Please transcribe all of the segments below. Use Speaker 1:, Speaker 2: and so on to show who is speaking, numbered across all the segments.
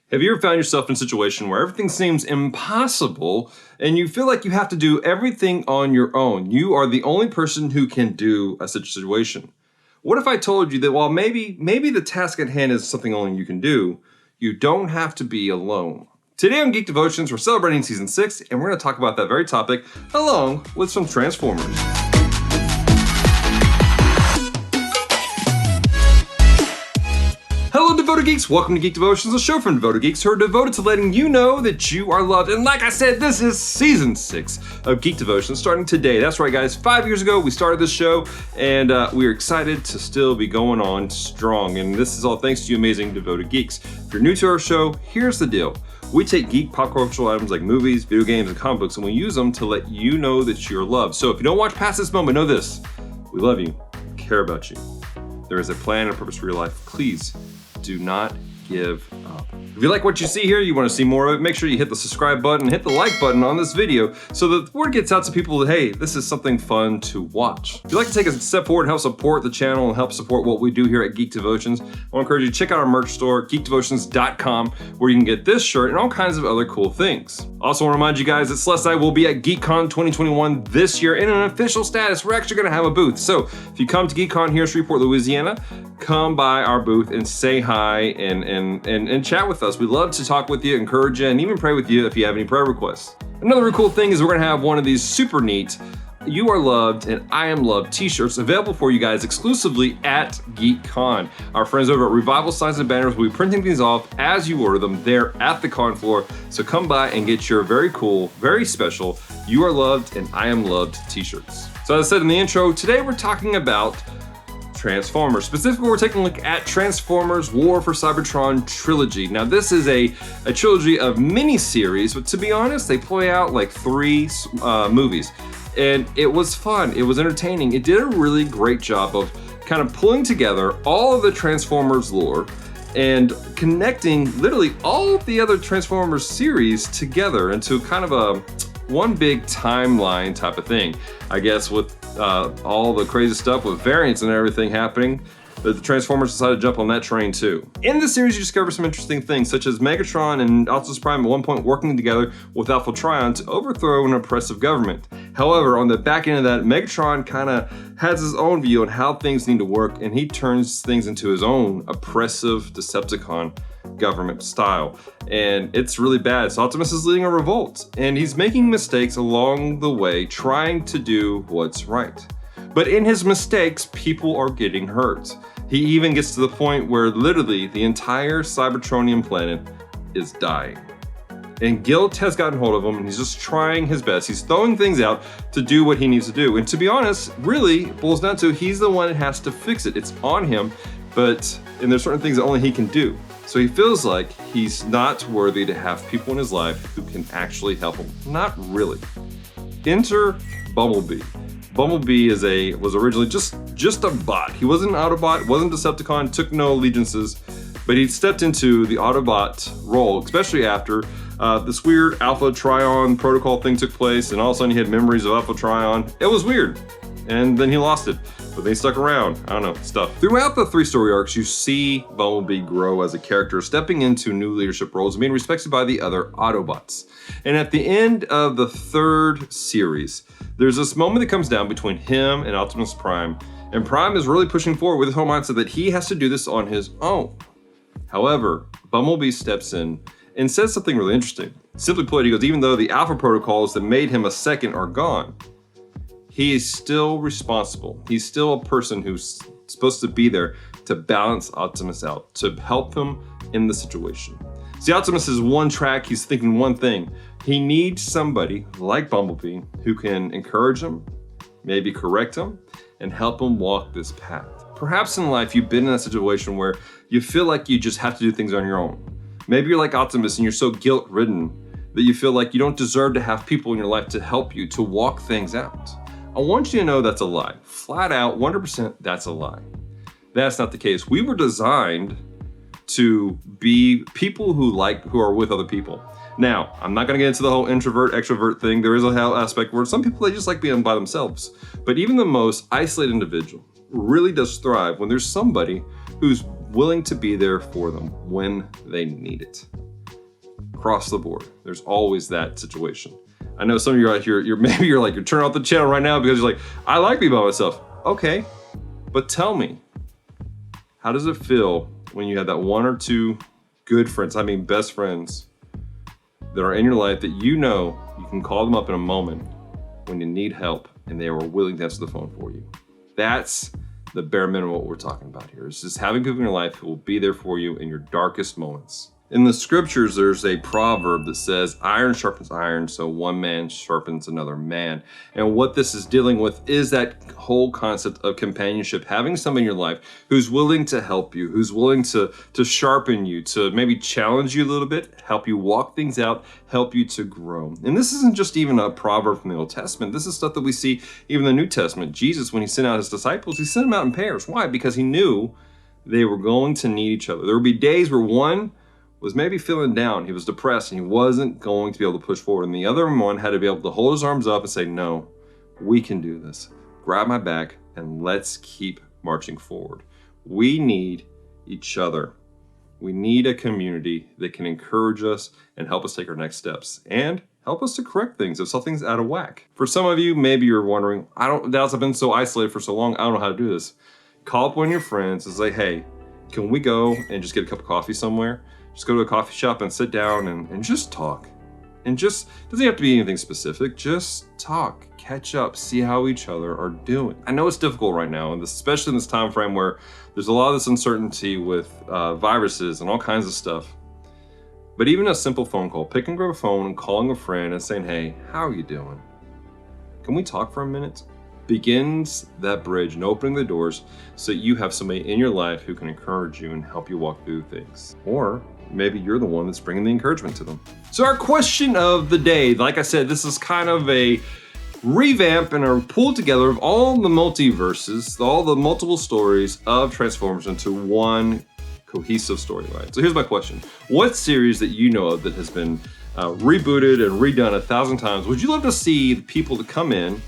Speaker 1: Have you ever found yourself in a situation where everything seems impossible and you feel like you have to do everything on your own? You are the only person who can do such a situation. What if I told you that while maybe the task at hand is something only you can do, you don't have to be alone? Today on Geek Devotions, we're celebrating Season 6, and we're going to talk about that very topic along with some Transformers. Hello, Devoted Geeks. Welcome to Geek Devotions, a show from Devoted Geeks who are devoted to letting you know that you are loved. And like I said, this is Season 6 of Geek Devotions starting today. That's right, guys. 5 years ago, we started this show, and we are excited to still be going on strong. And this is all thanks to you amazing Devoted Geeks. If you're new to our show, here's the deal. We take geek pop cultural items like movies, video games, and comic books, and we use them to let you know that you're loved. So if you don't watch past this moment, know this. We love you, care about you. There is a plan and a purpose for your life. Please do not give up. If you like what you see here, you want to see more of it, make sure you hit the subscribe button, hit the like button on this video so that the word gets out to people that, hey, this is something fun to watch. If you'd like to take a step forward and help support the channel and help support what we do here at Geek Devotions, I want to encourage you to check out our merch store, geekdevotions.com, where you can get this shirt and all kinds of other cool things. Also want to remind you guys that Celeste and I will be at GeekCon 2021 this year in an official status. We're actually going to have a booth. So if you come to GeekCon here in Shreveport, Louisiana, come by our booth and say hi and chat with us. We'd love to talk with you, encourage you, and even pray with you if you have any prayer requests. Another really cool thing is we're going to have one of these super neat You Are Loved and I Am Loved t-shirts available for you guys exclusively at GeekCon. Our friends over at Revival Signs and Banners will be printing these off as you order them there at the con floor. So come by and get your very cool, very special You Are Loved and I Am Loved t-shirts. So as I said in the intro, today we're talking about Transformers. Specifically, we're taking a look at Transformers War for Cybertron trilogy. Now, this is a trilogy of mini-series, but to be honest, they play out like 3 movies. And it was fun, it was entertaining. It did a really great job of kind of pulling together all of the Transformers lore and connecting literally all of the other Transformers series together into kind of a one big timeline type of thing. I guess with all the crazy stuff with variants and everything happening, that the Transformers decided to jump on that train too. In this series, you discover some interesting things, such as Megatron and Optimus Prime at one point working together with Alpha Trion to overthrow an oppressive government. However, on the back end of that, Megatron kind of has his own view on how things need to work, and he turns things into his own oppressive Decepticon government style. And it's really bad. So Optimus is leading a revolt, and he's making mistakes along the way, trying to do what's right. But in his mistakes, people are getting hurt. He even gets to the point where literally the entire Cybertronian planet is dying. And guilt has gotten hold of him, and he's just trying his best. He's throwing things out to do what he needs to do. And to be honest, really it boils down to he's the one that has to fix it. It's on him, and there's certain things that only he can do. So he feels like he's not worthy to have people in his life who can actually help him. Not really. Enter Bumblebee. Bumblebee was originally just a bot. He wasn't an Autobot, wasn't Decepticon, took no allegiances, but he stepped into the Autobot role, especially after this weird Alpha Trion protocol thing took place, and all of a sudden he had memories of Alpha Trion. It was weird, and then he lost it, but they stuck around. I don't know, stuff. Throughout the 3 story arcs, you see Bumblebee grow as a character, stepping into new leadership roles and being respected by the other Autobots. And at the end of the 3rd series, there's this moment that comes down between him and Optimus Prime, and Prime is really pushing forward with his whole mindset that he has to do this on his own. However, Bumblebee steps in and says something really interesting. Simply put, he goes, even though the Alpha protocols that made him a second are gone, he is still responsible. He's still a person who's supposed to be there to balance Optimus out, to help him in the situation. See, Optimus is one track, he's thinking one thing. He needs somebody like Bumblebee who can encourage him, maybe correct him, and help him walk this path. Perhaps in life you've been in a situation where you feel like you just have to do things on your own. Maybe you're like Optimus and you're so guilt-ridden that you feel like you don't deserve to have people in your life to help you, to walk things out. I want you to know that's a lie. Flat out, 100%, that's a lie. That's not the case. We were designed to be people who are with other people. Now, I'm not going to get into the whole introvert, extrovert thing. There is a aspect where some people, they just like being by themselves. But even the most isolated individual really does thrive when there's somebody who's willing to be there for them when they need it. across the board. There's always that situation. I know some of you are like, you're turning off the channel right now because you're like, I like being by myself. Okay, but tell me, how does it feel when you have that one or two good friends, I mean best friends, that are in your life that you know you can call them up in a moment when you need help and they are willing to answer the phone for you? That's the bare minimum what we're talking about here. It's just having people in your life who will be there for you in your darkest moments. In the scriptures, there's a proverb that says, iron sharpens iron, so one man sharpens another man. And what this is dealing with is that whole concept of companionship, having somebody in your life who's willing to help you, who's willing to sharpen you, to maybe challenge you a little bit, help you walk things out, help you to grow. And this isn't just even a proverb from the Old Testament. This is stuff that we see even in the New Testament. Jesus, when he sent out his disciples, he sent them out in pairs. Why? Because he knew they were going to need each other. There would be days where one was maybe feeling down, he was depressed, and he wasn't going to be able to push forward. And the other one had to be able to hold his arms up and say, no, we can do this. Grab my back and let's keep marching forward. We need each other. We need a community that can encourage us and help us take our next steps and help us to correct things if something's out of whack. For some of you, maybe you're wondering, I've been so isolated for so long, I don't know how to do this. Call up one of your friends and say, hey, can we go and just get a cup of coffee somewhere? Just go to a coffee shop and sit down and just talk. And just, doesn't have to be anything specific, just talk, catch up, see how each other are doing. I know it's difficult right now, and especially in this time frame where there's a lot of this uncertainty with viruses and all kinds of stuff. But even a simple phone call, pick and grab a phone and calling a friend and saying, hey, how are you doing? Can we talk for a minute? Begins that bridge and opening the doors so you have somebody in your life who can encourage you and help you walk through things. Or maybe you're the one that's bringing the encouragement to them. So our question of the day, like I said, this is kind of a revamp and a pull together of all the multiverses, all the multiple stories of Transformers into one cohesive storyline. So here's my question. What series that you know of that has been rebooted and redone 1,000 times would you love to see the people to come in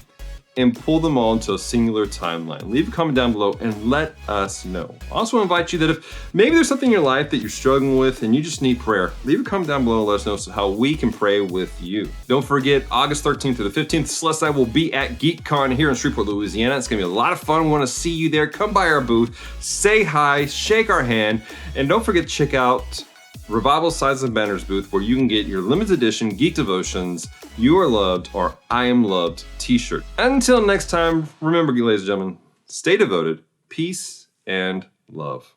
Speaker 1: and pull them all into a singular timeline? Leave a comment down below and let us know. I also want to invite you that if maybe there's something in your life that you're struggling with and you just need prayer, leave a comment down below and let us know how we can pray with you. Don't forget, August 13th through the 15th, Celeste and I will be at GeekCon here in Shreveport, Louisiana. It's going to be a lot of fun. We want to see you there. Come by our booth, say hi, shake our hand, and don't forget to check out Revival Signs and Banners booth where you can get your limited edition Geek Devotions, You Are Loved, or I Am Loved t-shirt. Until next time, remember, ladies and gentlemen, stay devoted, peace, and love.